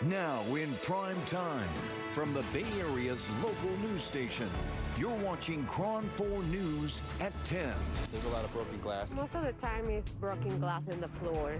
Now in prime time, from the Bay Area's local news station, you're watching KRON 4 News at 10. There's a lot of broken glass. Most of the time it's broken glass in the floor.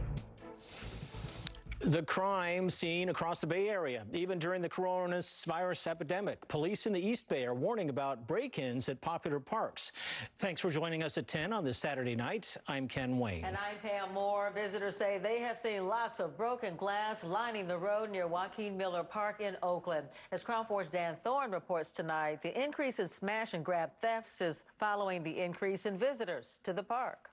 The crime seen across the Bay Area, even during the coronavirus epidemic. Police in the East Bay are warning about break-ins at popular parks. Thanks for joining us at 10 on this Saturday night. I'm Ken Wayne. And I'm Pam Moore. Visitors say they have seen lots of broken glass lining the road near Joaquin Miller Park in Oakland. As KRON 4's Dan Thorne reports tonight, the increase in smash and grab thefts is following the increase in visitors to the park.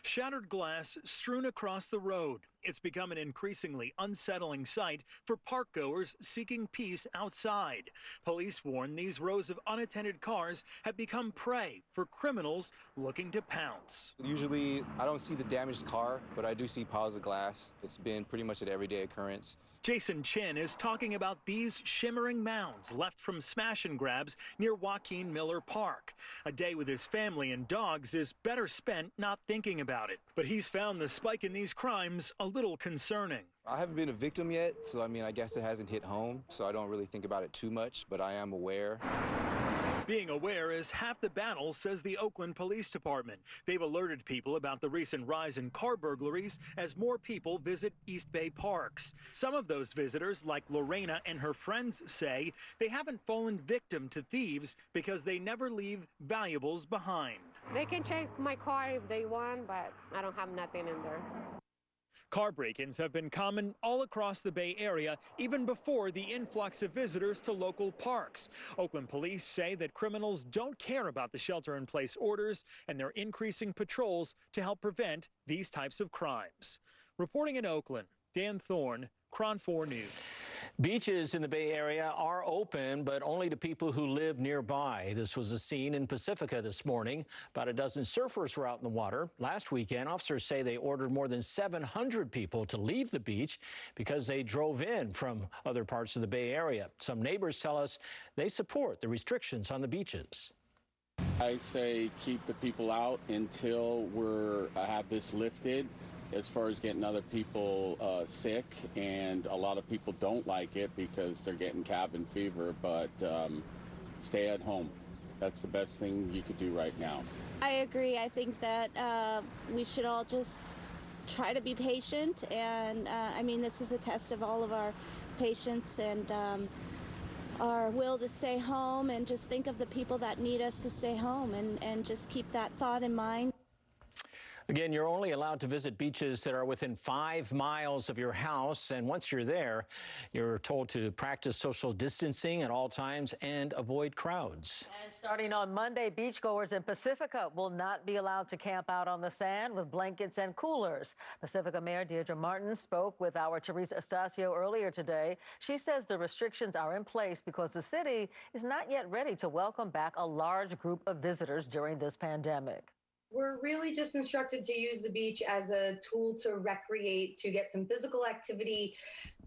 Shattered glass strewn across the road. It's become an increasingly unsettling sight for parkgoers seeking peace outside. Police warn these rows of unattended cars have become prey for criminals looking to pounce. Usually, I don't see the damaged car, but I do see piles of glass. It's been pretty much an everyday occurrence. Jason Chin is talking about these shimmering mounds left from smash and grabs near Joaquin Miller Park. A day with his family and dogs is better spent not thinking about it. But he's found the spike in these crimes a little concerning. I haven't been a victim yet, so I guess it hasn't hit home, so I don't really think about it too much, but I am aware. Being aware is half the battle, says the Oakland Police Department. They've alerted people about the recent rise in car burglaries as more people visit East Bay parks. Some of those visitors, like Lorena and her friends, say they haven't fallen victim to thieves because they never leave valuables behind. They can check my car if they want, but I don't have nothing in there. Car break-ins have been common all across the Bay Area, even before the influx of visitors to local parks. Oakland police say that criminals don't care about the shelter-in-place orders, and they're increasing patrols to help prevent these types of crimes. Reporting in Oakland, Dan Thorne, KRON 4 News. Beaches in the Bay Area are open, but only to people who live nearby. This was a scene in Pacifica this morning. About a dozen surfers were out in the water. Last weekend, officers say they ordered more than 700 people to leave the beach because they drove in from other parts of the Bay Area. Some neighbors tell us they support the restrictions on the beaches. I say keep the people out until we have this lifted. As far as getting other people sick, and a lot of people don't like it because they're getting cabin fever, but stay at home. That's the best thing you could do right now. I agree. I think that we should all just try to be patient, and this is a test of all of our patience and our will to stay home, and just think of the people that need us to stay home, and just keep that thought in mind. Again, you're only allowed to visit beaches that are within 5 miles of your house, and once you're there, you're told to practice social distancing at all times and avoid crowds. And starting on Monday, beachgoers in Pacifica will not be allowed to camp out on the sand with blankets and coolers. Pacifica Mayor Deirdre Martin spoke with our Teresa Estacio earlier today. She says the restrictions are in place because the city is not yet ready to welcome back a large group of visitors during this pandemic. We're really just instructed to use the beach as a tool to recreate, to get some physical activity.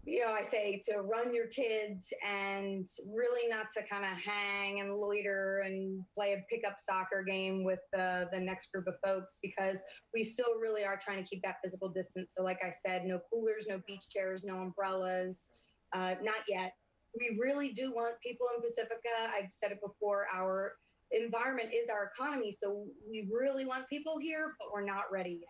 I say to run your kids, and really not to kind of hang and loiter and play a pickup soccer game with the next group of folks, because we still really are trying to keep that physical distance. So like I said, no coolers, no beach chairs, no umbrellas, not yet. We really do want people in Pacifica. I've said it before, our environment is our economy, so we really want people here, but we're not ready yet.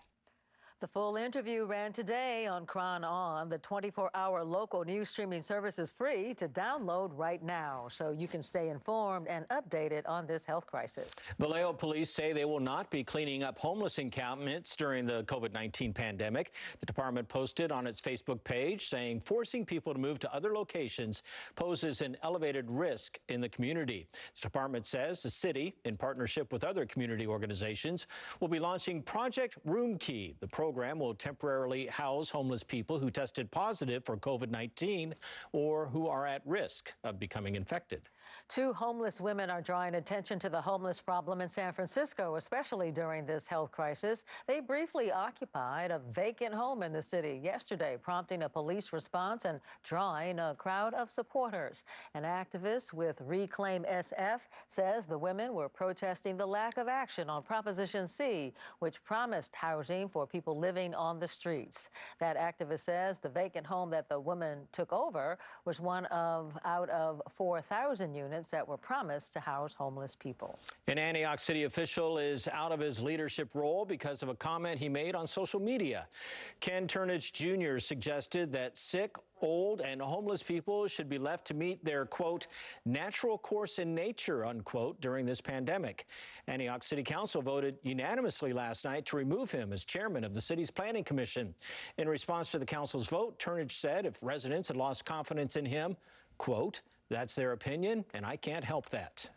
The full interview ran today on KRON On. The 24-hour local news streaming service is free to download right now, so you can stay informed and updated on this health crisis. Vallejo police say they will not be cleaning up homeless encampments during the COVID-19 pandemic. The department posted on its Facebook page saying forcing people to move to other locations poses an elevated risk in the community. The department says the city, in partnership with other community organizations, will be launching Project Room Key. The program will temporarily house homeless people who tested positive for COVID-19 or who are at risk of becoming infected. Two homeless women are drawing attention to the homeless problem in San Francisco, especially during this health crisis. They briefly occupied a vacant home in the city yesterday, prompting a police response and drawing a crowd of supporters. An activist with Reclaim SF says the women were protesting the lack of action on Proposition C, which promised housing for people living on the streets. That activist says the vacant home that the woman took over was one out of 4,000 units that were promised to house homeless people. An Antioch City official is out of his leadership role because of a comment he made on social media. Ken Turnage Jr. suggested that sick, old, and homeless people should be left to meet their, quote, natural course in nature, unquote, during this pandemic. Antioch City Council voted unanimously last night to remove him as chairman of the city's planning commission. In response to the council's vote, Turnage said if residents had lost confidence in him, quote, that's their opinion, and I can't help that.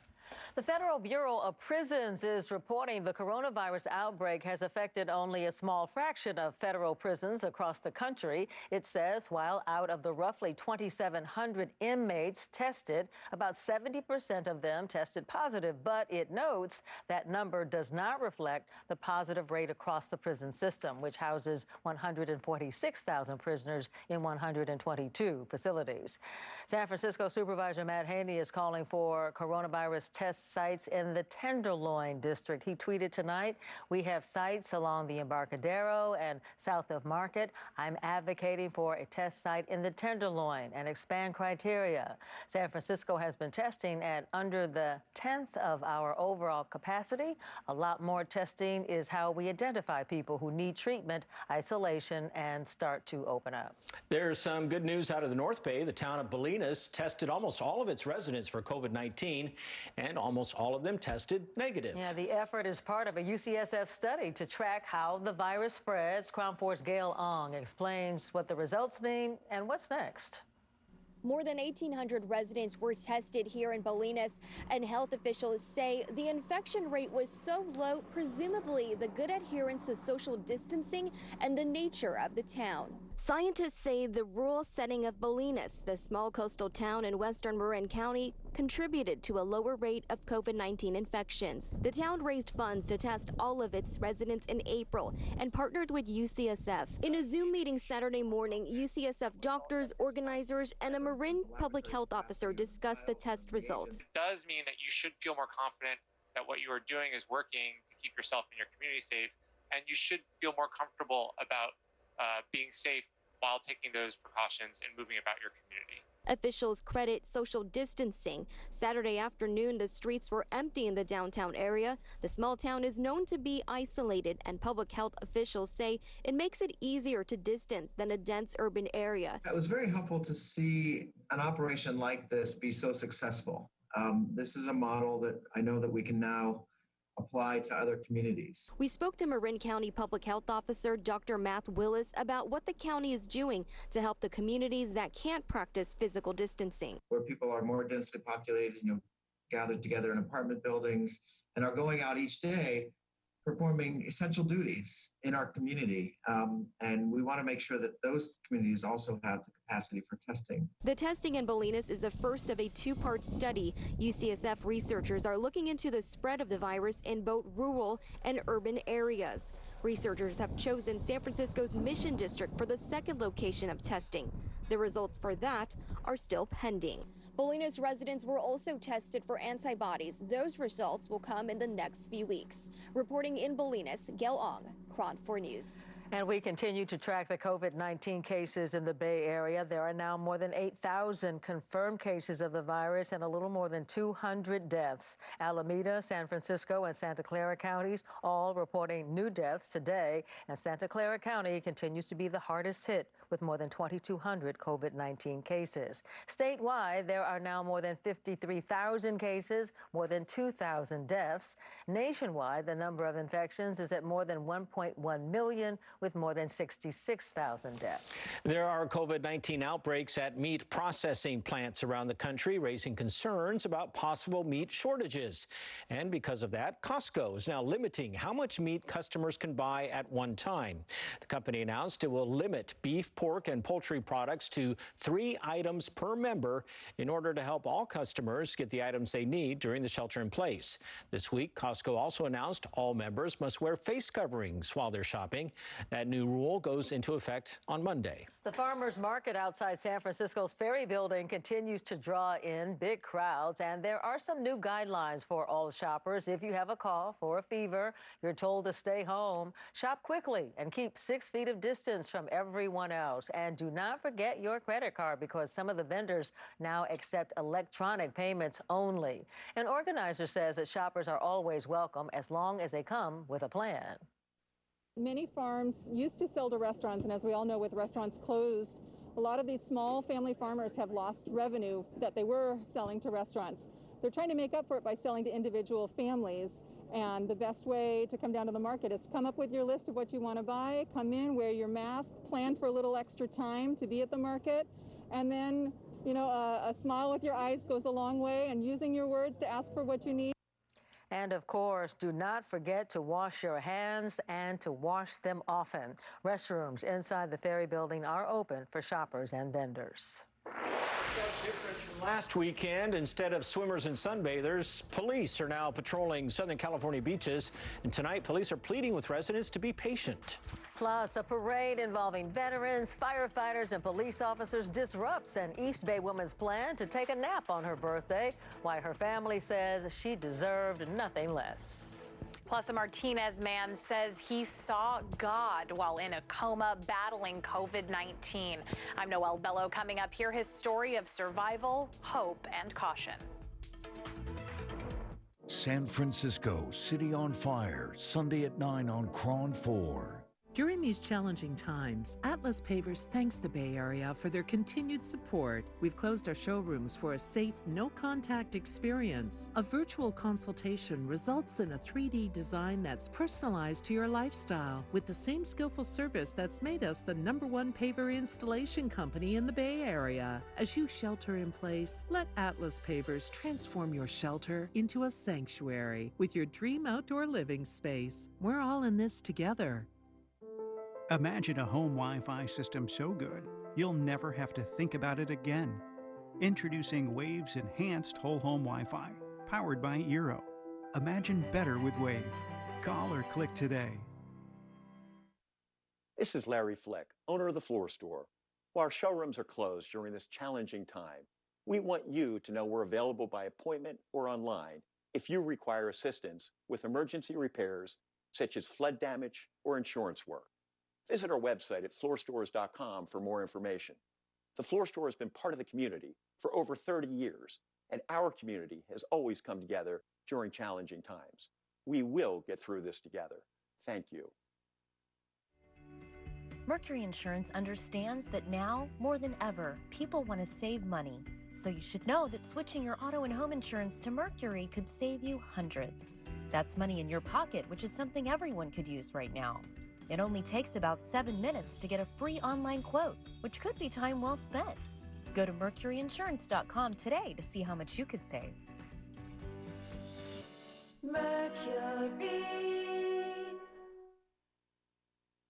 The Federal Bureau of Prisons is reporting the coronavirus outbreak has affected only a small fraction of federal prisons across the country. It says while out of the roughly 2,700 inmates tested, about 70% of them tested positive. But it notes that number does not reflect the positive rate across the prison system, which houses 146,000 prisoners in 122 facilities. San Francisco Supervisor Matt Haney is calling for coronavirus test sites in the Tenderloin district. He tweeted tonight, we have sites along the Embarcadero and south of Market. I'm advocating for a test site in the Tenderloin and expand criteria. San Francisco has been testing at under the 10th of our overall capacity. A lot more testing is how we identify people who need treatment, isolation, and start to open up. There's some good news out of the North Bay. The town of Bolinas tested almost all of its residents for COVID-19, and almost all of them tested negative. Yeah, the effort is part of a UCSF study to track how the virus spreads. KRON 4's Gail Ong explains what the results mean and what's next. More than 1,800 residents were tested here in Bolinas, and health officials say the infection rate was so low, presumably the good adherence to social distancing and the nature of the town. Scientists say the rural setting of Bolinas, the small coastal town in western Marin County, contributed to a lower rate of COVID-19 infections. The town raised funds to test all of its residents in April and partnered with UCSF. In a Zoom meeting Saturday morning, UCSF doctors, organizers, and a Marin public health officer discussed the test results. It does mean that you should feel more confident that what you are doing is working to keep yourself and your community safe, and you should feel more comfortable about being safe while taking those precautions and moving about your community. Officials credit social distancing. Saturday afternoon, the streets were empty in the downtown area. The small town is known to be isolated, and public health officials say it makes it easier to distance than a dense urban area. It was very helpful to see an operation like this be so successful. This is a model that I know that we can now apply to other communities. We spoke to Marin County Public Health Officer Dr. Matt Willis about what the county is doing to help the communities that can't practice physical distancing. Where people are more densely populated, gathered together in apartment buildings and are going out each day performing essential duties in our community. And we want to make sure that those communities also have the capacity for testing. The testing in Bolinas is the first of a two-part study. UCSF researchers are looking into the spread of the virus in both rural and urban areas. Researchers have chosen San Francisco's Mission District for the second location of testing. The results for that are still pending. Bolinas residents were also tested for antibodies. Those results will come in the next few weeks. Reporting in Bolinas, Gail Ong, KRON 4 News. And we continue to track the COVID-19 cases in the Bay Area. There are now more than 8,000 confirmed cases of the virus and a little more than 200 deaths. Alameda, San Francisco, and Santa Clara counties all reporting new deaths today. And Santa Clara County continues to be the hardest hit with more than 2,200 COVID-19 cases. Statewide, there are now more than 53,000 cases, more than 2,000 deaths. Nationwide, the number of infections is at more than 1.1 million, with more than 66,000 deaths. There are COVID-19 outbreaks at meat processing plants around the country, raising concerns about possible meat shortages. And because of that, Costco is now limiting how much meat customers can buy at one time. The company announced it will limit beef, pork, and poultry products to 3 items per member in order to help all customers get the items they need during the shelter in place. This week, Costco also announced all members must wear face coverings while they're shopping. That new rule goes into effect on Monday. The farmers market outside San Francisco's Ferry Building continues to draw in big crowds, and there are some new guidelines for all shoppers. If you have a cough or a fever, you're told to stay home. Shop quickly and keep 6 feet of distance from everyone else. And do not forget your credit card, because some of the vendors now accept electronic payments only. An organizer says that shoppers are always welcome as long as they come with a plan. Many farms used to sell to restaurants, and as we all know, with restaurants closed, a lot of these small family farmers have lost revenue that they were selling to restaurants. They're trying to make up for it by selling to individual families, and the best way to come down to the market is to come up with your list of what you want to buy, come in, wear your mask, plan for a little extra time to be at the market, and then, you know, a smile with your eyes goes a long way, and using your words to ask for what you need. And of course, do not forget to wash your hands and to wash them often. Restrooms inside the Ferry Building are open for shoppers and vendors. Different from last weekend, instead of swimmers and sunbathers, police are now patrolling Southern California beaches. And tonight, police are pleading with residents to be patient. Plus, a parade involving veterans, firefighters, and police officers disrupts an East Bay woman's plan to take a nap on her birthday, why her family says she deserved nothing less. Plus, a Martinez man says he saw God while in a coma battling COVID-19. I'm Noelle Bello. Coming up, hear his story of survival, hope, and caution. San Francisco, City on Fire, Sunday at 9 on KRON 4. During these challenging times, Atlas Pavers thanks the Bay Area for their continued support. We've closed our showrooms for a safe, no-contact experience. A virtual consultation results in a 3D design that's personalized to your lifestyle, with the same skillful service that's made us the #1 paver installation company in the Bay Area. As you shelter in place, let Atlas Pavers transform your shelter into a sanctuary with your dream outdoor living space. We're all in this together. Imagine a home Wi-Fi system so good, you'll never have to think about it again. Introducing Wave's enhanced whole home Wi-Fi, powered by Eero. Imagine better with Wave. Call or click today. This is Larry Flick, owner of the Floor Store. While our showrooms are closed during this challenging time, we want you to know we're available by appointment or online if you require assistance with emergency repairs such as flood damage or insurance work. Visit our website at floorstores.com for more information. The Floor Store has been part of the community for over 30 years, and our community has always come together during challenging times. We will get through this together. Thank you. Mercury Insurance understands that now, more than ever, people want to save money. So you should know that switching your auto and home insurance to Mercury could save you hundreds. That's money in your pocket, which is something everyone could use right now. It only takes about 7 minutes to get a free online quote, which could be time well spent. Go to mercuryinsurance.com today to see how much you could save. Mercury.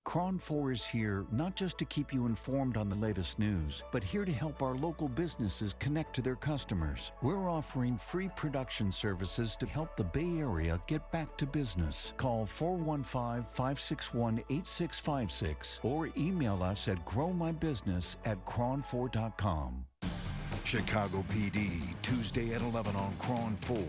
KRON 4 is here not just to keep you informed on the latest news, but here to help our local businesses connect to their customers. We're offering free production services to help the Bay Area get back to business. Call 415-561-8656 or email us at growmybusiness@kron4.com. Chicago PD, Tuesday at 11 on KRON 4.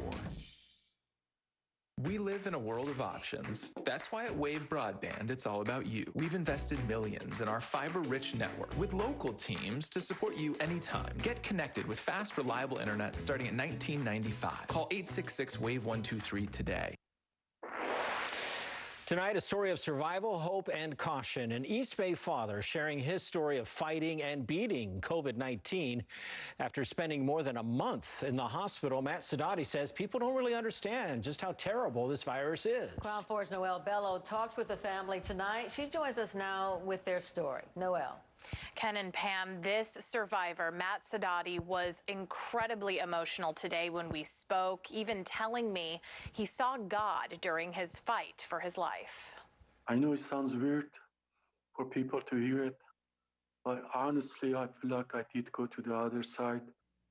We live in a world of options. That's why at Wave Broadband, it's all about you. We've invested millions in our fiber-rich network with local teams to support you anytime. Get connected with fast, reliable internet starting at $19.95. Call 866-WAVE-123 today. Tonight, a story of survival, hope, and caution. An East Bay father sharing his story of fighting and beating COVID-19. After spending more than a month in the hospital, Matt Sadati says people don't really understand just how terrible this virus is. KRON 4's Noelle Bello talked with the family tonight. She joins us now with their story. Noelle. Ken and Pam, this survivor, Matt Sadati, was incredibly emotional today when we spoke, even telling me he saw God during his fight for his life. I know it sounds weird for people to hear it, but honestly, I feel like I did go to the other side.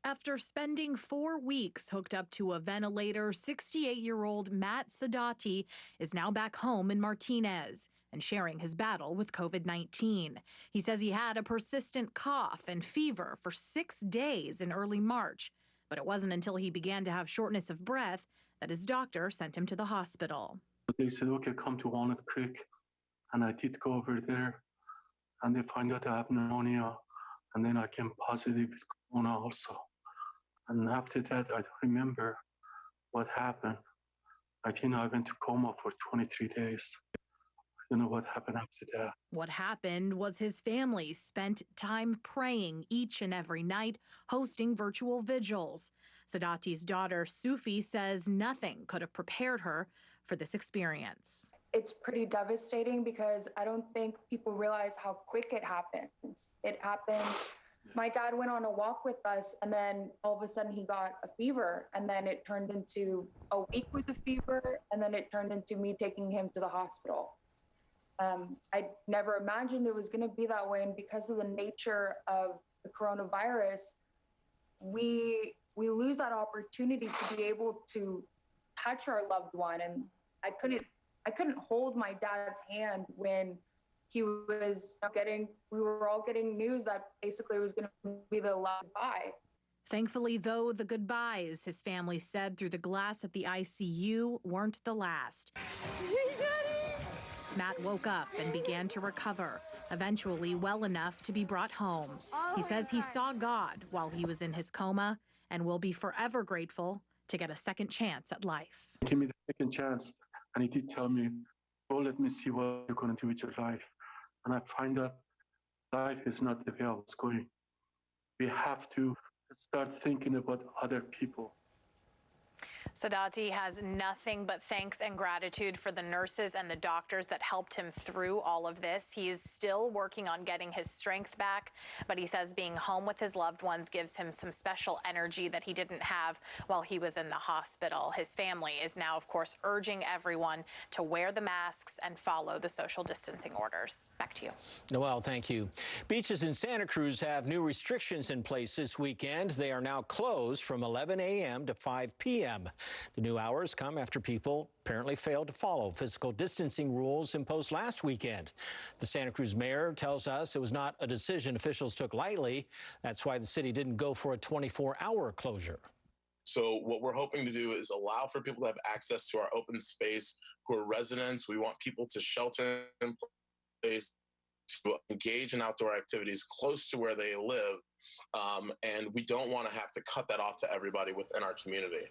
After spending 4 weeks hooked up to a ventilator, 68-year-old Matt Sadati is now back home in Martinez and sharing his battle with COVID-19. He says he had a persistent cough and fever for 6 days in early March, but it wasn't until he began to have shortness of breath that his doctor sent him to the hospital. They said, okay, come to Walnut Creek, and I did go over there, and they find out I have pneumonia, and then I came positive with corona also. And after that, I don't remember what happened. I think I went to coma for 23 days. I don't know what happened after that. What happened was his family spent time praying each and every night, hosting virtual vigils. Sadati's daughter, Sufi, says nothing could have prepared her for this experience. It's pretty devastating because I don't think people realize how quick it happens. It happened. My dad went on a walk with us, and then all of a sudden he got a fever, and then it turned into a week with a fever, and then it turned into me taking him to the hospital. I never imagined it was going to be that way, and because of the nature of the coronavirus, we lose that opportunity to be able to touch our loved one. And I couldn't hold my dad's hand when he was we were all getting news that basically it was going to be the last goodbye. Thankfully, though, the goodbyes, his family said through the glass at the ICU, weren't the last. Matt woke up and began to recover, eventually well enough to be brought home. He says he saw God while he was in his coma and will be forever grateful to get a second chance at life. Give me the second chance, and he did tell me, go let me see what you're going to do with your life. And I find that life is not the way I was going. We have to start thinking about other people. Sadati has nothing but thanks and gratitude for the nurses and the doctors that helped him through all of this. He's still working on getting his strength back, but he says being home with his loved ones gives him some special energy that he didn't have while he was in the hospital. His family is now, of course, urging everyone to wear the masks and follow the social distancing orders. Back to you. Noelle, thank you. Beaches in Santa Cruz have new restrictions in place this weekend. They are now closed from 11 a.m. to 5 p.m. The new hours come after people apparently failed to follow physical distancing rules imposed last weekend. The Santa Cruz mayor tells us it was not a decision officials took lightly. That's why the city didn't go for a 24-hour closure. So what we're hoping to do is allow for people to have access to our open space who are residents. We want people to shelter in place, to engage in outdoor activities close to where they live. And we don't want to have to cut that off to everybody within our community.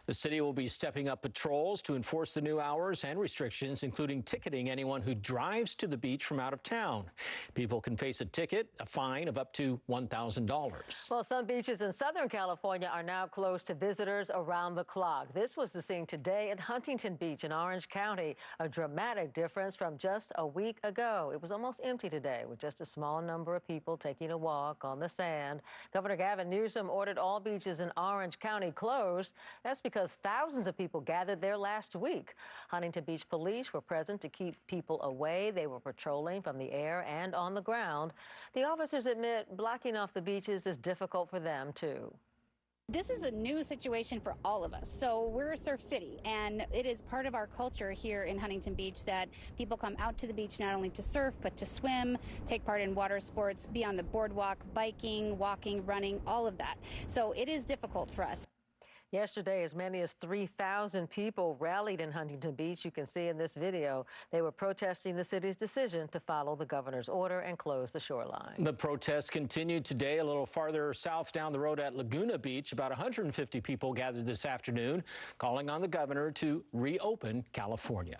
The city will be stepping up patrols to enforce the new hours and restrictions, including ticketing anyone who drives to the beach from out of town. People can face a ticket, a fine of up to $1,000. Well, some beaches in Southern California are now closed to visitors around the clock. This was the scene today at Huntington Beach in Orange County, a dramatic difference from just a week ago. It was almost empty today, with just a small number of people taking a walk on the sand. Governor Gavin Newsom ordered all beaches in Orange County closed. That's because thousands of people gathered there last week. Huntington Beach police were present to keep people away. They were patrolling from the air and on the ground. The officers admit blocking off the beaches is difficult for them, too. This is a new situation for all of us. So we're a surf city, and it is part of our culture here in Huntington Beach that people come out to the beach not only to surf, but to swim, take part in water sports, be on the boardwalk, biking, walking, running, all of that. So it is difficult for us. Yesterday, as many as 3,000 people rallied in Huntington Beach. You can see in this video, they were protesting the city's decision to follow the governor's order and close the shoreline. The protests continued today a little farther south down the road at Laguna Beach. About 150 people gathered this afternoon, calling on the governor to reopen California.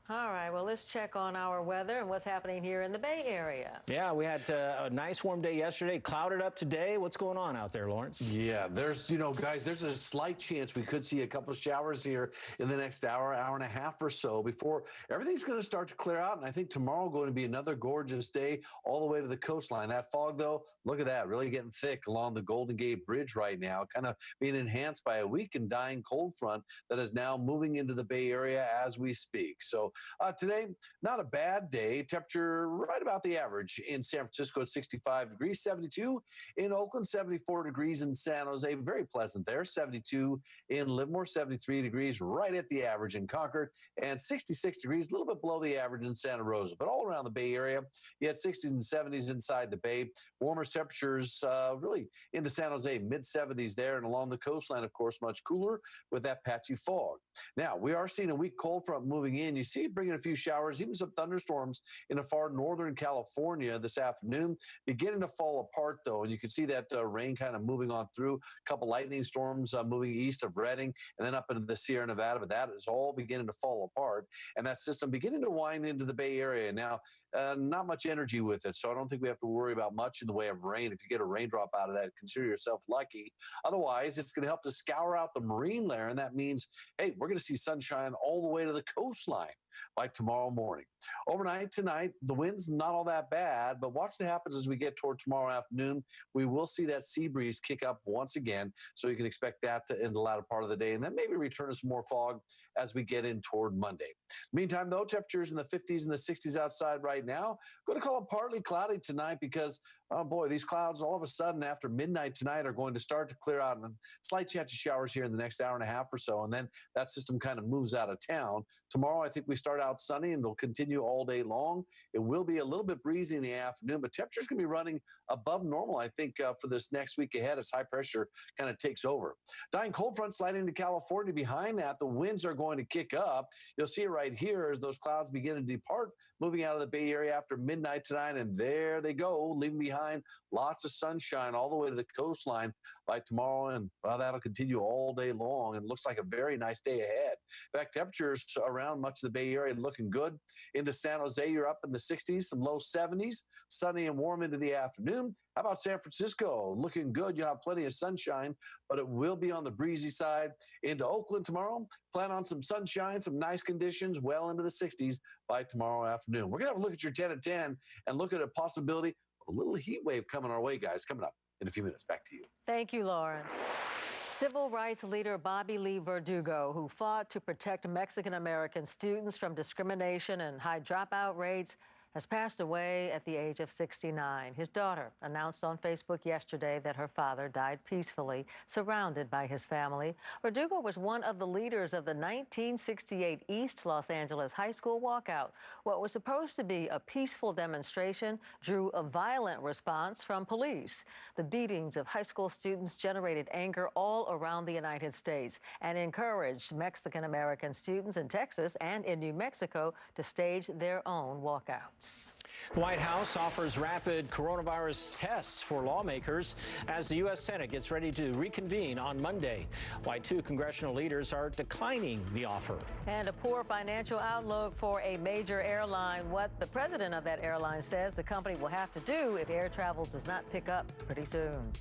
All right, well, let's check on our weather and what's happening here in the Bay Area. Yeah, we had a nice warm day yesterday, clouded up today. What's going on out there, Lawrence? Yeah, there's, guys, there's a slight chance we could see a couple of showers here in the next hour and a half or so before everything's going to start to clear out. And I think tomorrow going to be another gorgeous day all the way to the coastline. That fog, though, look at that, really getting thick along the Golden Gate Bridge right now, kind of being enhanced by a weak and dying cold front that is now moving into the Bay Area as we speak. So today, not a bad day. Temperature right about the average in San Francisco at 65 degrees, 72 in Oakland, 74 degrees in San Jose. Very pleasant there. 72 in Livermore, 73 degrees right at the average in Concord, and 66 degrees, a little bit below the average in Santa Rosa. But all around the Bay Area, you had 60s and 70s inside the Bay. Warmer temperatures really into San Jose, mid-70s there, and along the coastline, of course, much cooler with that patchy fog. Now, we are seeing a weak cold front moving in. You see it bringing a few showers, even some thunderstorms in the far northern California this afternoon, beginning to fall apart, though, and you can see that rain kind of moving on through. A couple lightning storms moving east of Redding and then up into the Sierra Nevada, but that is all beginning to fall apart, and that system beginning to wind into the Bay Area. Now, not much energy with it, so I don't think we have to worry about much in the way of rain. If you get a raindrop out of that, consider yourself lucky. Otherwise, it's going to help to scour out the marine layer, and that means, hey, we're going to see sunshine all the way to the coastline by tomorrow morning. Overnight tonight, the wind's not all that bad, but watch what happens as we get toward tomorrow afternoon. We will see that sea breeze kick up once again, so you can expect that in the latter part of the day, and then maybe return to some more fog as we get in toward Monday. Meantime, though, temperatures in the 50s and the 60s outside right now. Going to call it partly cloudy tonight because, oh boy, these clouds all of a sudden after midnight tonight are going to start to clear out, and a slight chance of showers here in the next hour and a half or so, and then that system kind of moves out of town. Tomorrow, I think we start out sunny, and they'll continue all day long. It will be a little bit breezy in the afternoon, but temperatures can be running above normal, I think, for this next week ahead as high pressure kind of takes over. Dying cold front sliding into California. Behind that, the winds are going to kick up. You'll see it right here as those clouds begin to depart, moving out of the Bay Area after midnight tonight, and there they go, leaving behind lots of sunshine all the way to the coastline by tomorrow, and well, that'll continue all day long, and looks like a very nice day ahead. In fact, temperatures around much of the Bay Area looking good. Into San Jose, you're up in the 60s, some low 70s, sunny and warm into the afternoon. How about San Francisco? Looking good. You'll have plenty of sunshine, but it will be on the breezy side. Into Oakland tomorrow, plan on some sunshine, some nice conditions, well into the 60s by tomorrow afternoon. We're going to have a look at your 10 at 10 and look at a possibility of a little heat wave coming our way, guys, coming up in a few minutes. Back to you. Thank you, Lawrence. Civil rights leader Bobby Lee Verdugo, who fought to protect Mexican-American students from discrimination and high dropout rates, has passed away at the age of 69. His daughter announced on Facebook yesterday that her father died peacefully, surrounded by his family. Verdugo was one of the leaders of the 1968 East Los Angeles High School walkout. What was supposed to be a peaceful demonstration drew a violent response from police. The beatings of high school students generated anger all around the United States and encouraged Mexican-American students in Texas and in New Mexico to stage their own walkouts. The White House offers rapid coronavirus tests for lawmakers as the U.S. Senate gets ready to reconvene on Monday. Why two congressional leaders are declining the offer. And a poor financial outlook for a major airline. What the president of that airline says the company will have to do if air travel does not pick up pretty soon.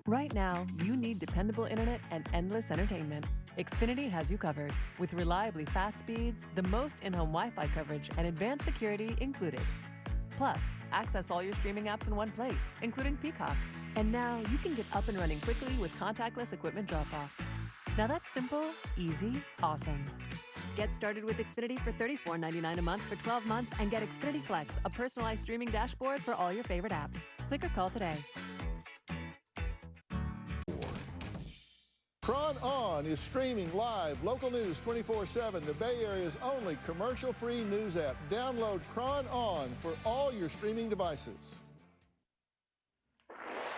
Right now, you need dependable internet and endless entertainment. Xfinity has you covered with reliably fast speeds, the most in-home Wi-Fi coverage, and advanced security included. Plus, access all your streaming apps in one place, including Peacock. And now you can get up and running quickly with contactless equipment drop-off. Now that's simple, easy, awesome. Get started with Xfinity for $34.99 a month for 12 months and get Xfinity Flex, a personalized streaming dashboard for all your favorite apps. Click or call today. KRON On is streaming live local news 24/7, the Bay Area's only commercial-free news app. Download KRON On for all your streaming devices.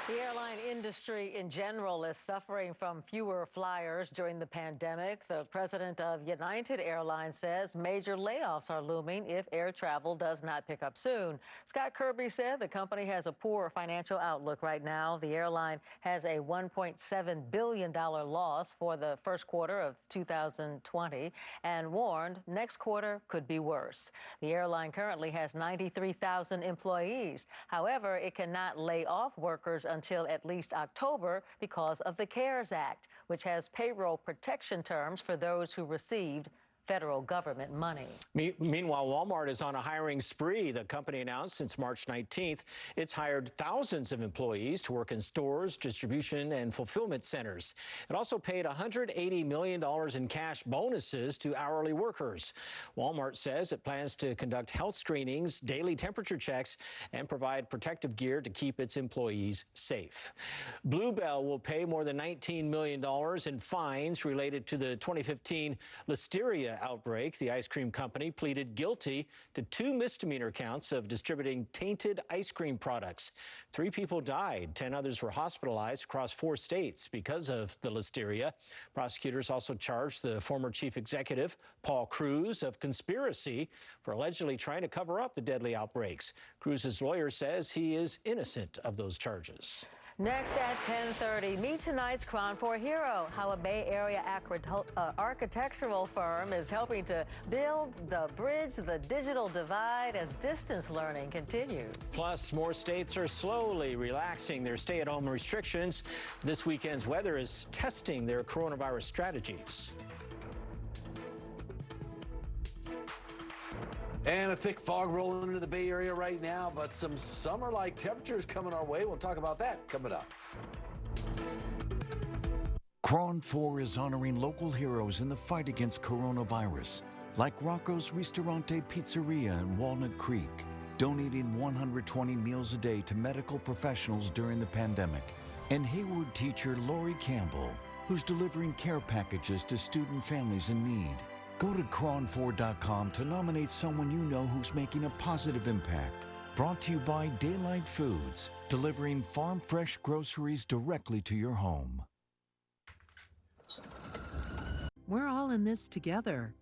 The airline industry in general is suffering from fewer flyers during the pandemic. The president of United Airlines says major layoffs are looming if air travel does not pick up soon. Scott Kirby said the company has a poor financial outlook right now. The airline has a $1.7 billion loss for the first quarter of 2020 and warned next quarter could be worse. The airline currently has 93,000 employees. However, it cannot lay off workers until at least October because of the CARES Act, which has payroll protection terms for those who received federal government money. Meanwhile, Walmart is on a hiring spree. The company announced since March 19th, it's hired thousands of employees to work in stores, distribution, and fulfillment centers. It also paid $180 million in cash bonuses to hourly workers. Walmart says it plans to conduct health screenings, daily temperature checks, and provide protective gear to keep its employees safe. Bluebell will pay more than $19 million in fines related to the 2015 Listeria outbreak. The ice cream company pleaded guilty to 2 misdemeanor counts of distributing tainted ice cream products. 3 people died. 10 others were hospitalized across 4 states because of the Listeria. Prosecutors also charged the former chief executive, Paul Cruz, of conspiracy for allegedly trying to cover up the deadly outbreaks. Cruz's lawyer says he is innocent of those charges. Next at 10:30, meet tonight's KRON 4 hero, how a Bay Area architectural firm is helping to bridge the digital divide as distance learning continues. Plus, more states are slowly relaxing their stay-at-home restrictions. This weekend's weather is testing their coronavirus strategies. And a thick fog rolling into the Bay Area right now, but some summer-like temperatures coming our way. We'll talk about that coming up. KRON 4 is honoring local heroes in the fight against coronavirus, like Rocco's Ristorante Pizzeria in Walnut Creek, donating 120 meals a day to medical professionals during the pandemic, and Hayward teacher Lori Campbell, who's delivering care packages to student families in need. Go to KRON4.com to nominate someone you know who's making a positive impact. Brought to you by Daylight Foods, delivering farm fresh groceries directly to your home. We're all in this together.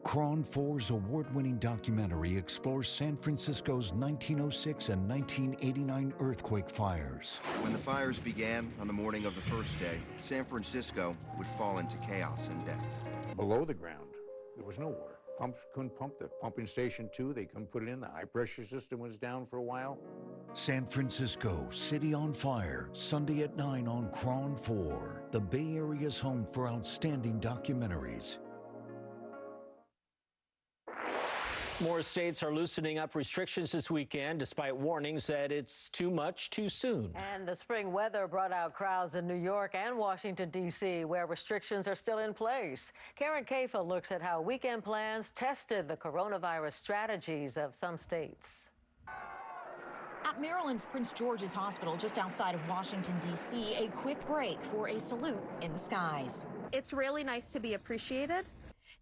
KRON 4's award-winning documentary explores San Francisco's 1906 and 1989 earthquake fires. When the fires began on the morning of the first day, San Francisco would fall into chaos and death. Below the ground, there was no water. Pumps couldn't pump. The pumping station, too, they couldn't put it in. The high-pressure system was down for a while. San Francisco, City on Fire, Sunday at 9 on KRON 4, the Bay Area's home for outstanding documentaries. More states are loosening up restrictions this weekend, despite warnings that it's too much too soon. And the spring weather brought out crowds in New York and Washington, D.C., where restrictions are still in place. Karen Kafa looks at how weekend plans tested the coronavirus strategies of some states. At Maryland's Prince George's Hospital, just outside of Washington, D.C., a quick break for a salute in the skies. It's really nice to be appreciated.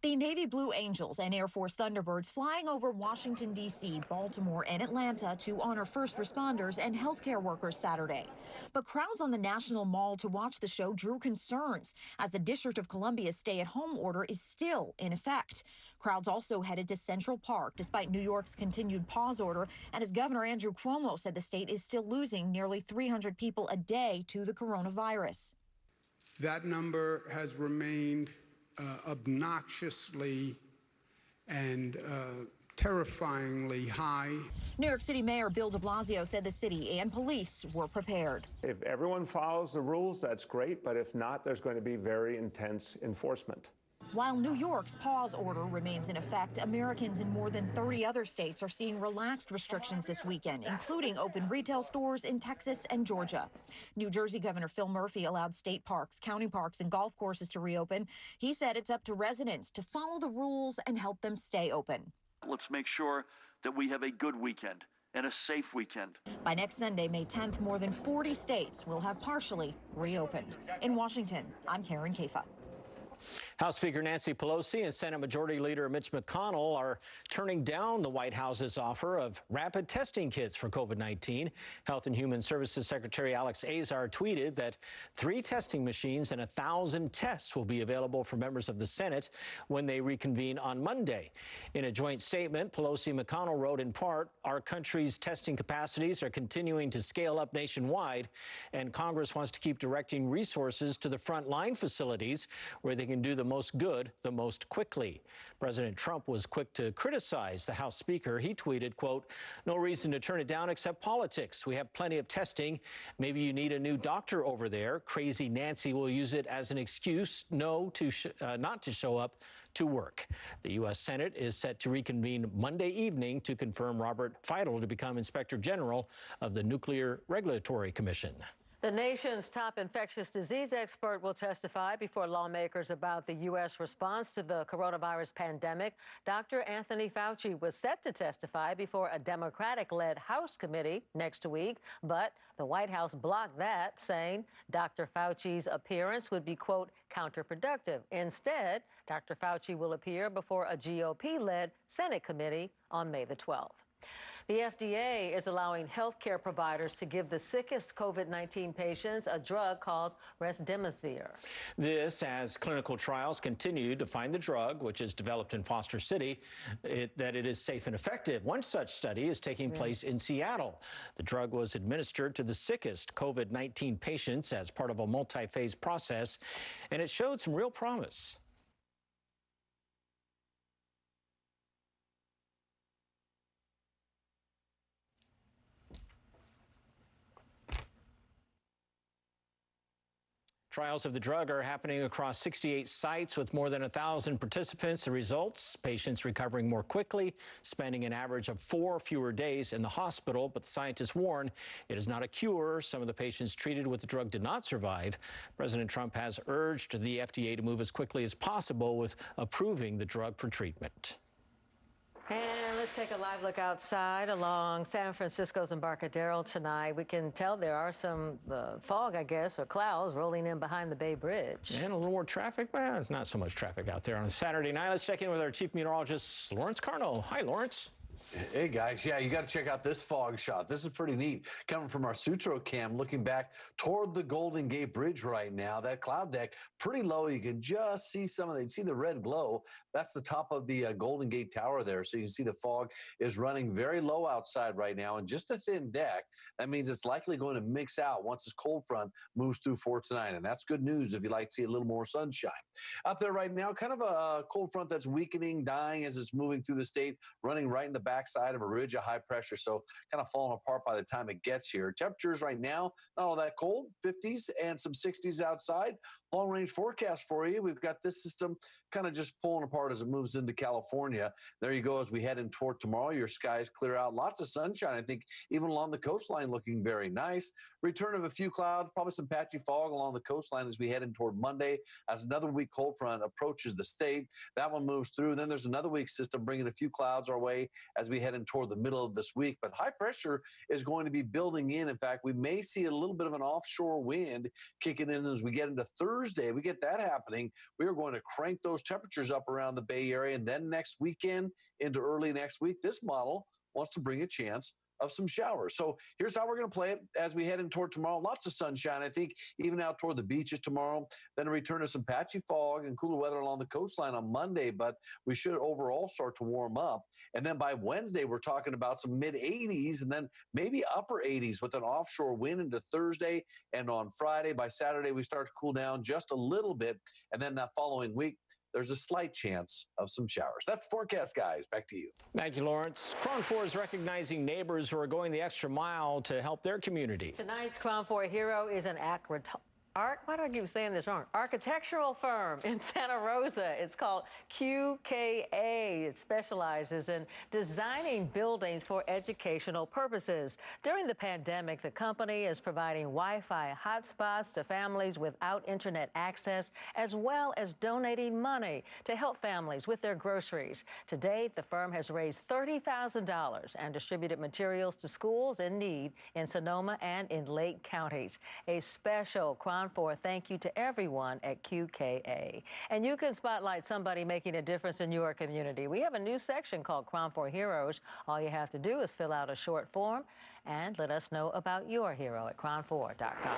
The Navy Blue Angels and Air Force Thunderbirds flying over Washington, D.C., Baltimore, and Atlanta to honor first responders and healthcare workers Saturday. But crowds on the National Mall to watch the show drew concerns as the District of Columbia's stay-at-home order is still in effect. Crowds also headed to Central Park despite New York's continued pause order, and as Governor Andrew Cuomo said the state is still losing nearly 300 people a day to the coronavirus. That number has remained obnoxiously and terrifyingly high. New York City Mayor Bill de Blasio said the city and police were prepared. If everyone follows the rules, that's great, but if not, there's going to be very intense enforcement. While New York's pause order remains in effect, Americans in more than 30 other states are seeing relaxed restrictions this weekend, including open retail stores in Texas and Georgia. New Jersey Governor Phil Murphy allowed state parks, county parks, and golf courses to reopen. He said it's up to residents to follow the rules and help them stay open. Let's make sure that we have a good weekend and a safe weekend. By next Sunday, May 10th, more than 40 states will have partially reopened. In Washington, I'm Karen Kafa. House Speaker Nancy Pelosi and Senate Majority Leader Mitch McConnell are turning down the White House's offer of rapid testing kits for COVID-19. Health and Human Services Secretary Alex Azar tweeted that 3 testing machines and 1,000 tests will be available for members of the Senate when they reconvene on Monday. In a joint statement, Pelosi and McConnell wrote in part, "Our country's testing capacities are continuing to scale up nationwide, and Congress wants to keep directing resources to the frontline facilities where they can do the most good the most quickly." President Trump was quick to criticize the House Speaker. He tweeted, quote, "No reason to turn it down except politics. We have plenty of testing. Maybe you need a new doctor over there. Crazy Nancy will use it as an excuse not to show up to work." The U.S. Senate is set to reconvene Monday evening to confirm Robert Feidel to become Inspector General of the Nuclear Regulatory Commission. The nation's top infectious disease expert will testify before lawmakers about the U.S. response to the coronavirus pandemic. Dr. Anthony Fauci was set to testify before a Democratic-led House committee next week, but the White House blocked that, saying Dr. Fauci's appearance would be, quote, counterproductive. Instead, Dr. Fauci will appear before a GOP-led Senate committee on May the 12th. The FDA is allowing healthcare providers to give the sickest COVID-19 patients a drug called remdesivir. This as clinical trials continue to find the drug, which is developed in Foster City, that it is safe and effective. One such study is taking place in Seattle. The drug was administered to the sickest COVID-19 patients as part of a multi-phase process, and it showed some real promise. Trials of the drug are happening across 68 sites with more than 1,000 participants. The results, patients recovering more quickly, spending an average of 4 fewer days in the hospital. But the scientists warn it is not a cure. Some of the patients treated with the drug did not survive. President Trump has urged the FDA to move as quickly as possible with approving the drug for treatment. And let's take a live look outside along San Francisco's Embarcadero tonight. We can tell there are some fog, I guess, or clouds rolling in behind the Bay Bridge. And a little more traffic. Well, not so much traffic out there on a Saturday night. Let's check in with our chief meteorologist, Lawrence Carno. Hi, Lawrence. Hey, guys. Yeah, you got to check out this fog shot. This is pretty neat. Coming from our Sutro cam, looking back toward the Golden Gate Bridge right now. That cloud deck, pretty low. You can just see some of it. You see the red glow. That's the top of the Golden Gate Tower there. So you can see the fog is running very low outside right now and just a thin deck. That means it's likely going to mix out once this cold front moves through for tonight. And that's good news if you like to see a little more sunshine. Out there right now, kind of a cold front that's weakening, dying as it's moving through the state, running right in the backside of a ridge of high pressure, so kind of falling apart by the time it gets here. Temperatures right now, not all that cold, 50s and some 60s outside. Long range forecast for you. We've got this system kind of just pulling apart as it moves into California. There you go as we head in toward tomorrow. Your skies clear out. Lots of sunshine, I think, even along the coastline looking very nice. Return of a few clouds, probably some patchy fog along the coastline as we head in toward Monday as another weak cold front approaches the state. That one moves through. Then there's another weak system bringing a few clouds our way as we head in toward the middle of this week. But high pressure is going to be building in. In fact, we may see a little bit of an offshore wind kicking in as we get into Thursday. We get that happening. We are going to crank those temperatures up around the Bay Area. And then next weekend into early next week, this model wants to bring a chance of some showers. So here's how we're going to play it as we head in toward tomorrow. Lots of sunshine, I think, even out toward the beaches tomorrow. Then a return to some patchy fog and cooler weather along the coastline on Monday, but we should overall start to warm up. And then by Wednesday, we're talking about some mid-80s and then maybe upper 80s with an offshore wind into Thursday. And on Friday, by Saturday, we start to cool down just a little bit. And then that following week, there's a slight chance of some showers. That's the forecast, guys. Back to you. Thank you, Lawrence. KRON 4 is recognizing neighbors who are going the extra mile to help their community. Tonight's KRON 4 hero is an why do I keep saying this wrong? Architectural firm in Santa Rosa. It's called QKA. It specializes in designing buildings for educational purposes. During the pandemic, the company is providing Wi-Fi hotspots to families without internet access, as well as donating money to help families with their groceries. To date, the firm has raised $30,000 and distributed materials to schools in need in Sonoma and in Lake counties. A special KRON KRON 4. Thank you to everyone at QKA. And you can spotlight somebody making a difference in your community. We have a new section called KRON 4 Heroes. All you have to do is fill out a short form and let us know about your hero at KRON4.com.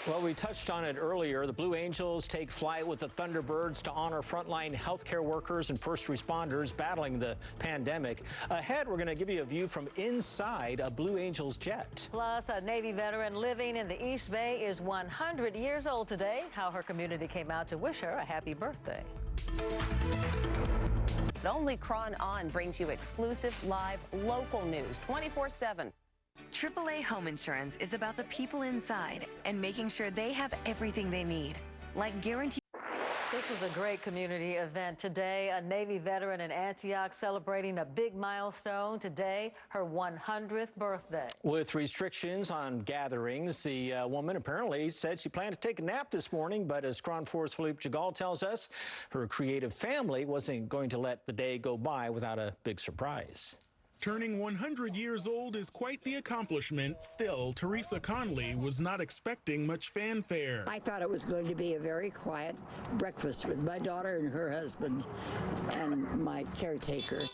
Well, we touched on it earlier. The Blue Angels take flight with the Thunderbirds to honor frontline healthcare workers and first responders battling the pandemic. Ahead, we're going to give you a view from inside a Blue Angels jet. Plus, a Navy veteran living in the East Bay is 100 years old today. How her community came out to wish her a happy birthday. Only KRON On brings you exclusive, live, local news 24/7. AAA Home Insurance is about the people inside and making sure they have everything they need, like guaranteed. This is a great community event today. A Navy veteran in Antioch celebrating a big milestone today, her 100th birthday. With restrictions on gatherings, the woman apparently said she planned to take a nap this morning, but as KRON 4's Philippe Jagal tells us, her creative family wasn't going to let the day go by without a big surprise. Turning 100 years old is quite the accomplishment. Still, Teresa Conley was not expecting much fanfare. I thought it was going to be a very quiet breakfast with my daughter and her husband and my caretaker.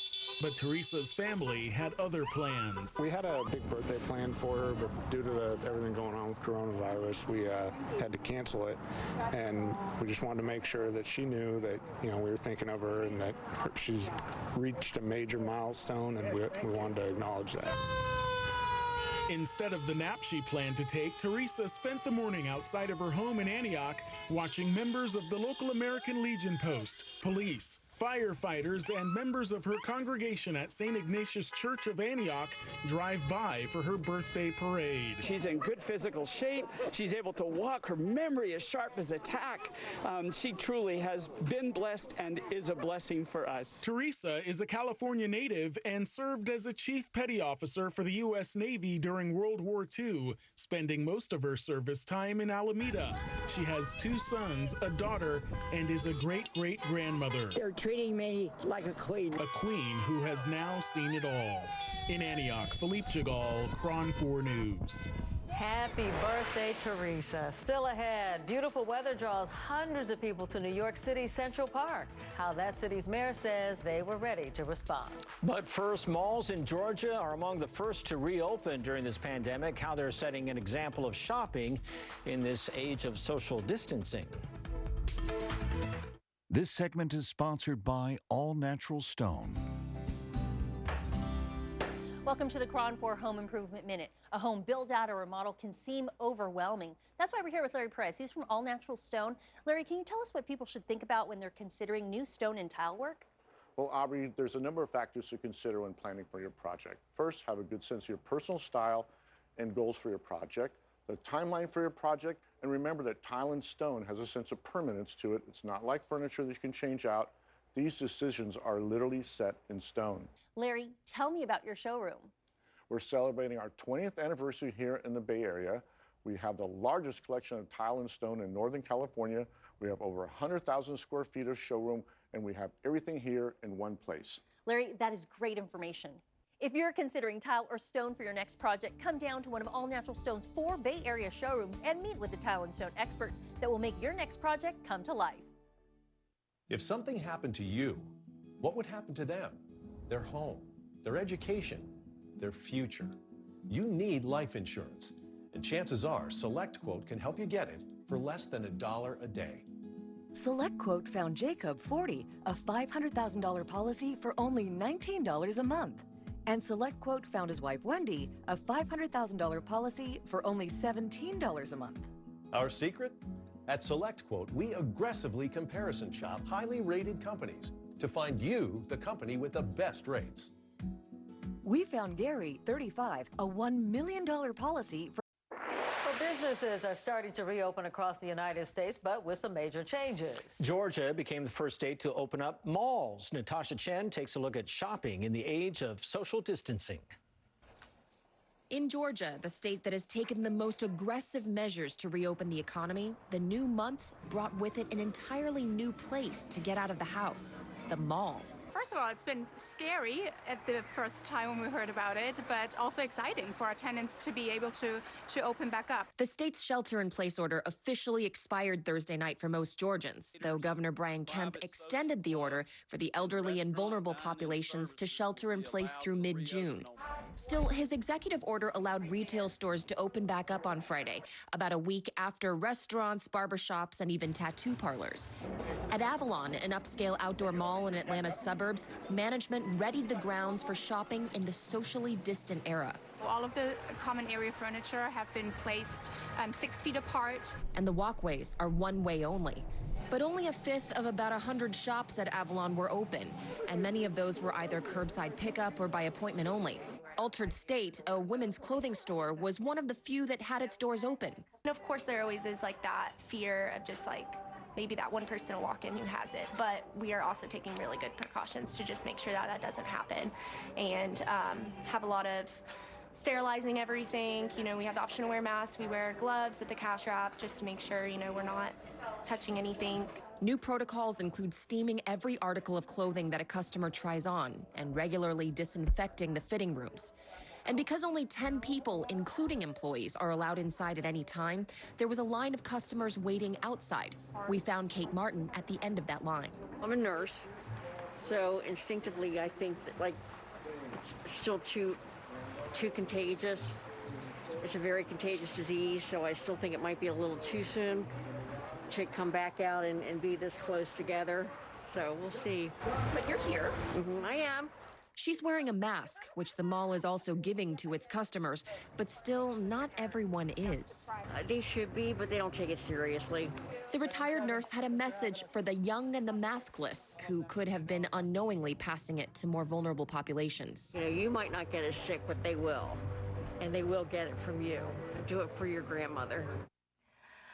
But Teresa's family had other plans. We had a big birthday plan for her, but due to everything going on with coronavirus, we had to cancel it. And we just wanted to make sure that she knew that, we were thinking of her and that she's reached a major milestone, and we wanted to acknowledge that. Instead of the nap she planned to take, Teresa spent the morning outside of her home in Antioch watching members of the local American Legion post, police, firefighters, and members of her congregation at St. Ignatius Church of Antioch drive by for her birthday parade. She's in good physical shape. She's able to walk. Her memory is sharp as a tack. She truly has been blessed and is a blessing for us. Teresa is a California native and served as a chief petty officer for the U.S. Navy during World War II, spending most of her service time in Alameda. She has 2 sons, a daughter, and is a great-great-grandmother. They're treating me like a queen. A queen who has now seen it all. In Antioch, Philippe Jagal, KRON 4 News. Happy birthday, Teresa. Still ahead, beautiful weather draws hundreds of people to New York City's Central Park. How that city's mayor says they were ready to respond. But first, malls in Georgia are among the first to reopen during this pandemic. How they're setting an example of shopping in this age of social distancing. This segment is sponsored by All Natural Stone. Welcome to the KRON 4 Home Improvement Minute. A home build out or remodel can seem overwhelming. That's why we're here with Larry Perez. He's from All Natural Stone. Larry, can you tell us what people should think about when they're considering new stone and tile work? Well, Aubrey, there's a number of factors to consider when planning for your project. First, have a good sense of your personal style and goals for your project, the timeline for your project, and remember that tile and stone has a sense of permanence to it. It's not like furniture that you can change out. These decisions are literally set in stone. Larry, tell me about your showroom. We're celebrating our 20th anniversary here in the Bay Area. We have the largest collection of tile and stone in Northern California. We have over 100,000 square feet of showroom, and we have everything here in one place. Larry, that is great information. If you're considering tile or stone for your next project, come down to one of All Natural Stone's 4 Bay Area showrooms and meet with the tile and stone experts that will make your next project come to life. If something happened to you, what would happen to them? Their home, their education, their future. You need life insurance, and chances are SelectQuote can help you get it for less than $1 a day. SelectQuote found Jacob 40, a $500,000 policy for only $19 a month. And SelectQuote found his wife Wendy a $500,000 policy for only $17 a month. Our secret? At SelectQuote, we aggressively comparison shop highly rated companies to find you the company with the best rates. We found Gary, 35, a $1 million policy for... Businesses are starting to reopen across the United States, but with some major changes. Georgia became the first state to open up malls. Natasha Chen takes a look at shopping in the age of social distancing. In Georgia, the state that has taken the most aggressive measures to reopen the economy, the new month brought with it an entirely new place to get out of the house, the mall. First of all, it's been scary at the first time when we heard about it, but also exciting for our tenants to be able to open back up. The state's shelter-in-place order officially expired Thursday night for most Georgians, though Governor Brian Kemp extended the order for the elderly and vulnerable populations to shelter in place through mid-June. Still, his executive order allowed retail stores to open back up on Friday, about a week after restaurants, barbershops, and even tattoo parlors. At Avalon, an upscale outdoor mall in Atlanta's suburbs, management readied the grounds for shopping in the socially distant era. All of the common area furniture have been placed 6 feet apart. And the walkways are one-way only. But only a fifth of about 100 shops at Avalon were open, and many of those were either curbside pickup or by appointment only. Altered State, a women's clothing store, was one of the few that had its doors open. And of course, there always is like that fear of just like maybe that one person will walk in who has it, but we are also taking really good precautions to just make sure that that doesn't happen, and have a lot of sterilizing everything. You know, we have the option to wear masks, we wear gloves at the cash wrap just to make sure, you know, we're not touching anything. New protocols include steaming every article of clothing that a customer tries on and regularly disinfecting the fitting rooms. And because only 10 people, including employees, are allowed inside at any time, there was a line of customers waiting outside. We found Kate Martin at the end of that line. I'm a nurse, so instinctively I think that, like, it's still too contagious. It's a very contagious disease, so I still think it might be a little too soon to come back out and be this close together. So we'll see. But you're here. I am. She's wearing a mask, which the mall is also giving to its customers, but still not everyone is. They should be, but they don't take it seriously. The retired nurse had a message for the young and the maskless who could have been unknowingly passing it to more vulnerable populations. You know, you might not get as sick, but they will. And they will get it from you. Do it for your grandmother.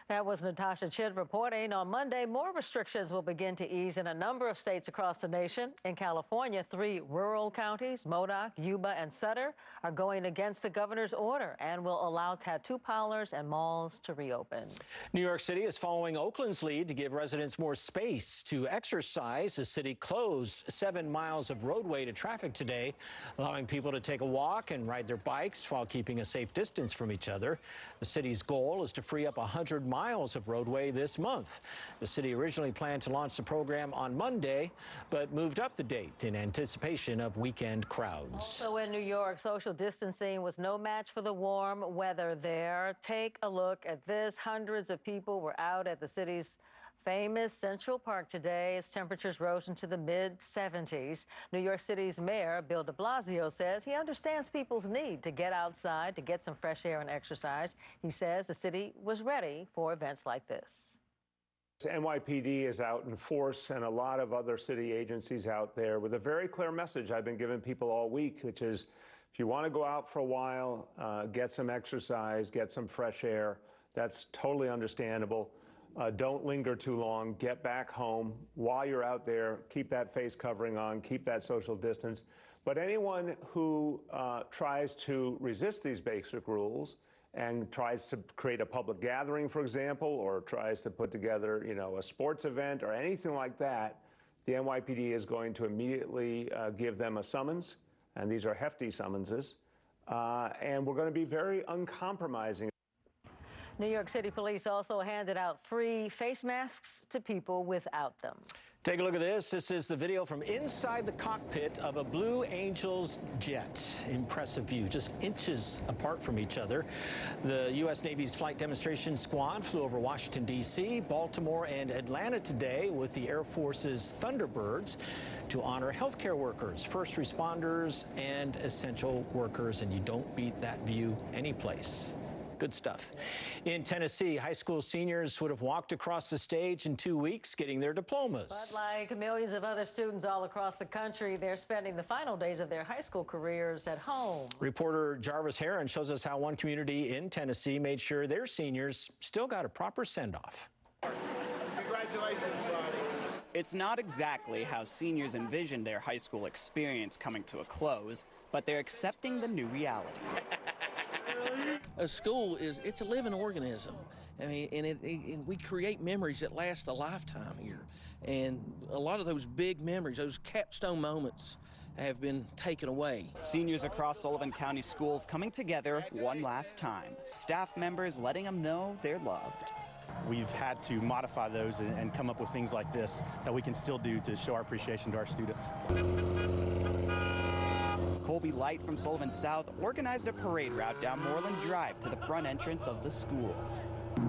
That was Natasha Chid reporting. On Monday, more restrictions will begin to ease in a number of states across the nation. In California, 3 rural counties, Modoc, Yuba, and Sutter, are going against the governor's order and will allow tattoo parlors and malls to reopen. New York City is following Oakland's lead to give residents more space to exercise. The city closed 7 miles of roadway to traffic today, allowing people to take a walk and ride their bikes while keeping a safe distance from each other. The city's goal is to free up 100 miles of roadway this month. The city originally planned to launch the program on Monday, but moved up the date in anticipation of weekend crowds. Also in New York, social distancing was no match for the warm weather there. Take a look at this. Hundreds of people were out at the city's famous Central Park today as temperatures rose into the mid-70s. New York City's Mayor Bill de Blasio says he understands people's need to get outside, to get some fresh air and exercise. He says the city was ready for events like this. NYPD is out in force, and a lot of other city agencies out there with a very clear message I've been giving people all week, which is if you want to go out for a while, get some exercise, get some fresh air, that's totally understandable. Don't linger too long. Get back home. While you're out there, keep that face covering on, keep that social distance. But anyone who tries to resist these basic rules and tries to create a public gathering, for example, or tries to put together, you know, a sports event or anything like that, the NYPD is going to immediately give them a summons, and these are hefty summonses, and we're going to be very uncompromising. New York City Police also handed out free face masks to people without them. Take a look at this. This is the video from inside the cockpit of a Blue Angels jet. Impressive view, just inches apart from each other. The U.S. Navy's Flight Demonstration Squad flew over Washington, D.C., Baltimore, and Atlanta today with the Air Force's Thunderbirds to honor healthcare workers, first responders, and essential workers. And you don't beat that view anyplace. Good stuff. In Tennessee, high school seniors would have walked across the stage in 2 weeks getting their diplomas. But like millions of other students all across the country, they're spending the final days of their high school careers at home. Reporter Jarvis Heron shows us how one community in Tennessee made sure their seniors still got a proper send-off. Congratulations, buddy. It's not exactly how seniors envisioned their high school experience coming to a close, but they're accepting the new reality. A school it's a living organism, I mean, and we create memories that last a lifetime here. And a lot of those big memories, those capstone moments, have been taken away. Seniors across Sullivan County schools coming together one last time. Staff members letting them know they're loved. We've had to modify those and come up with things like this that we can still do to show our appreciation to our students. Colby Light from Sullivan South organized a parade route down Moreland Drive to the front entrance of the school.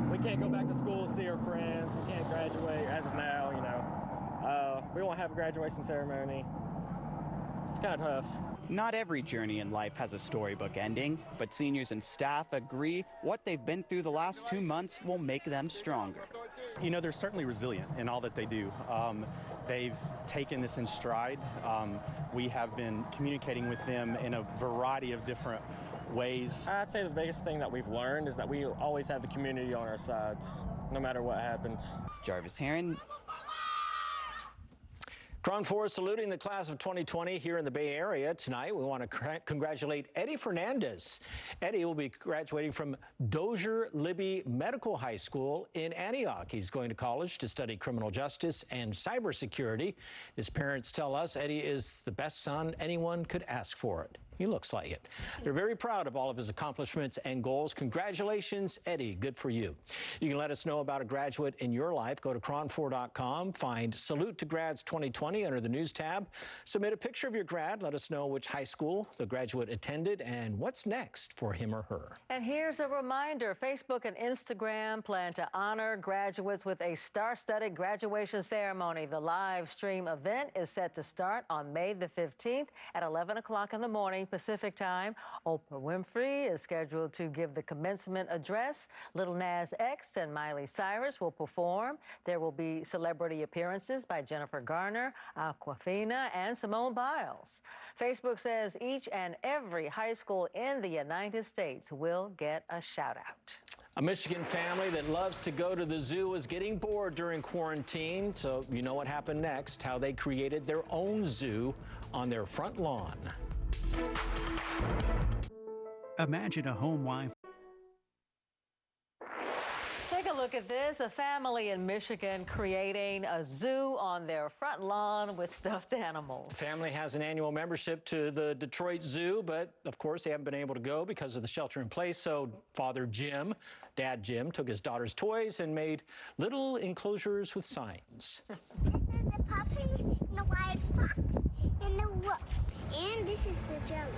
We can't go back to school, see our friends. We can't graduate as of now, you know. We won't have a graduation ceremony. It's kind of tough. Not every journey in life has a storybook ending, but seniors and staff agree what they've been through the last 2 months will make them stronger. You know, they're certainly resilient in all that they do. They've taken this in stride. We have been communicating with them in a variety of different ways. I'd say the biggest thing that we've learned is that we always have the community on our sides, no matter what happens. Jarvis Heron. KRON 4 saluting the class of 2020 here in the Bay Area. Tonight, we want to congratulate Eddie Fernandez. Eddie will be graduating from Dozier Libby Medical High School in Antioch. He's going to college to study criminal justice and cybersecurity. His parents tell us Eddie is the best son anyone could ask for it. He looks like it. They're very proud of all of his accomplishments and goals. Congratulations, Eddie. Good for you. You can let us know about a graduate in your life. Go to KRON4.com, find Salute to Grads 2020 under the News tab. Submit a picture of your grad. Let us know which high school the graduate attended and what's next for him or her. And here's a reminder. Facebook and Instagram plan to honor graduates with a star-studded graduation ceremony. The live stream event is set to start on May the 15th at 11 o'clock in the morning Pacific time. Oprah Winfrey is scheduled to give the commencement address. Lil Nas X and Miley Cyrus will perform. There will be celebrity appearances by Jennifer Garner, Aquafina, and Simone Biles. Facebook says each and every high school in the United States will get a shout-out. A Michigan family that loves to go to the zoo is getting bored during quarantine, so you know what happened next, how they created their own zoo on their front lawn. Imagine a home Wi-Fi. Take a look at this. A family in Michigan creating a zoo on their front lawn with stuffed animals. The family has an annual membership to the Detroit Zoo, but of course they haven't been able to go because of the shelter in place. So Dad Jim, took his daughter's toys and made little enclosures with signs. This is the puppy, and the wild fox, and the wolves. And this is the jelly.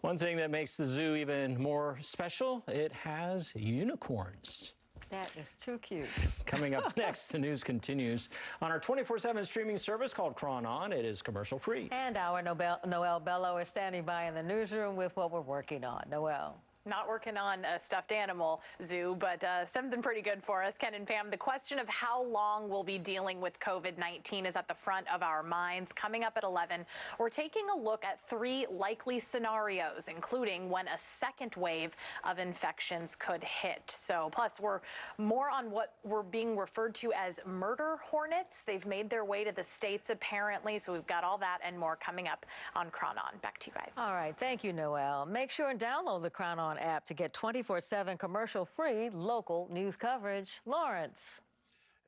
One thing that makes the zoo even more special, it has unicorns. That is too cute. Coming up next, the news continues on our 24/7 streaming service called KRON On. It is commercial free. And our Noel Bello is standing by in the newsroom with what we're working on. Noel. Not working on a stuffed animal zoo, but something pretty good for us. Ken and Pam, the question of how long we'll be dealing with COVID-19 is at the front of our minds. Coming up at 11, we're taking a look at 3 likely scenarios, including when a second wave of infections could hit. So, plus, we're more on what we're being referred to as murder hornets. They've made their way to the States, apparently, so we've got all that and more coming up on KRON On. Back to you guys. All right, thank you, Noel. Make sure and download the KRON On app to get 24/7 commercial-free local news coverage. Lawrence.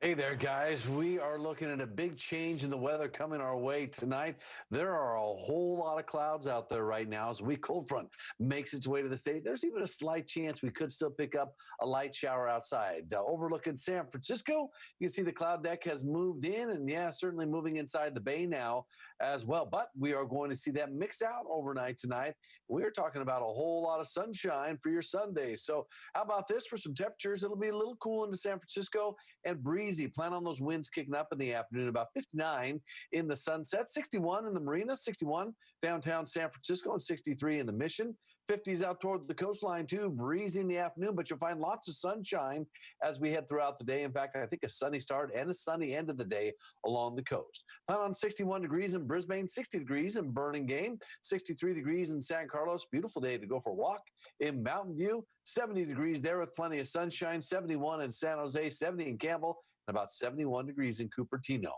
Hey there, guys. We are looking at a big change in the weather coming our way tonight. There are a whole lot of clouds out there right now as a weak cold front makes its way to the state. There's even a slight chance we could still pick up a light shower outside. Overlooking San Francisco, you can see the cloud deck has moved in, and yeah, certainly moving inside the bay now as well. But we are going to see that mixed out overnight tonight. We're talking about a whole lot of sunshine for your Sunday. So how about this for some temperatures? It'll be a little cool into San Francisco and breezy. Plan on those winds kicking up in the afternoon, about 59 in the Sunset, 61 in the Marina, 61 downtown San Francisco, and 63 in the Mission. 50s out toward the coastline, too, breezy in the afternoon, but you'll find lots of sunshine as we head throughout the day. In fact, I think a sunny start and a sunny end of the day along the coast. Plan on 61 degrees in Brisbane, 60 degrees in Burlingame, 63 degrees in San Carlos. Beautiful day to go for a walk in Mountain View. 70 degrees there with plenty of sunshine, 71 in San Jose, 70 in Campbell, about 71 degrees in Cupertino.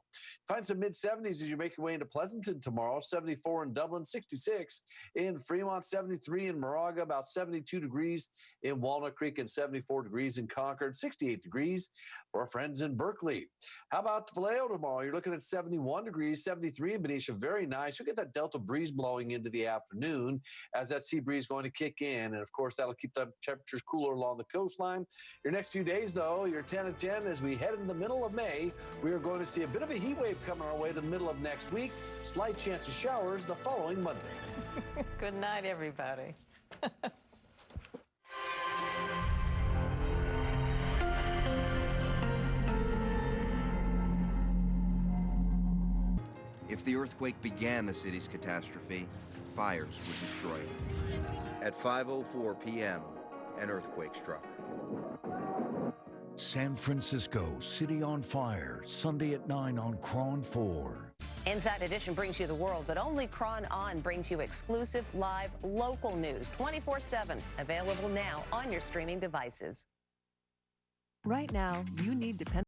Find some mid-70s as you make your way into Pleasanton tomorrow, 74 in Dublin, 66 in Fremont, 73 in Moraga, about 72 degrees in Walnut Creek, and 74 degrees in Concord, 68 degrees for our friends in Berkeley. How about Vallejo tomorrow? You're looking at 71 degrees, 73 in Benicia, very nice. You'll get that Delta breeze blowing into the afternoon as that sea breeze going to kick in, and of course that'll keep the temperatures cooler along the coastline. Your next few days, though, you're 10 and 10 as we head into the middle of May. We are going to see a bit of a heat wave coming our way to the middle of next week. Slight chance of showers the following Monday. Good night, everybody. If the earthquake began the city's catastrophe, fires would destroy it. At 5:04 p.m., an earthquake struck. San Francisco, City on Fire, Sunday at 9 on KRON 4. Inside Edition brings you the world, but only KRON On brings you exclusive, live, local news 24/7. Available now on your streaming devices. Right now, you need dependable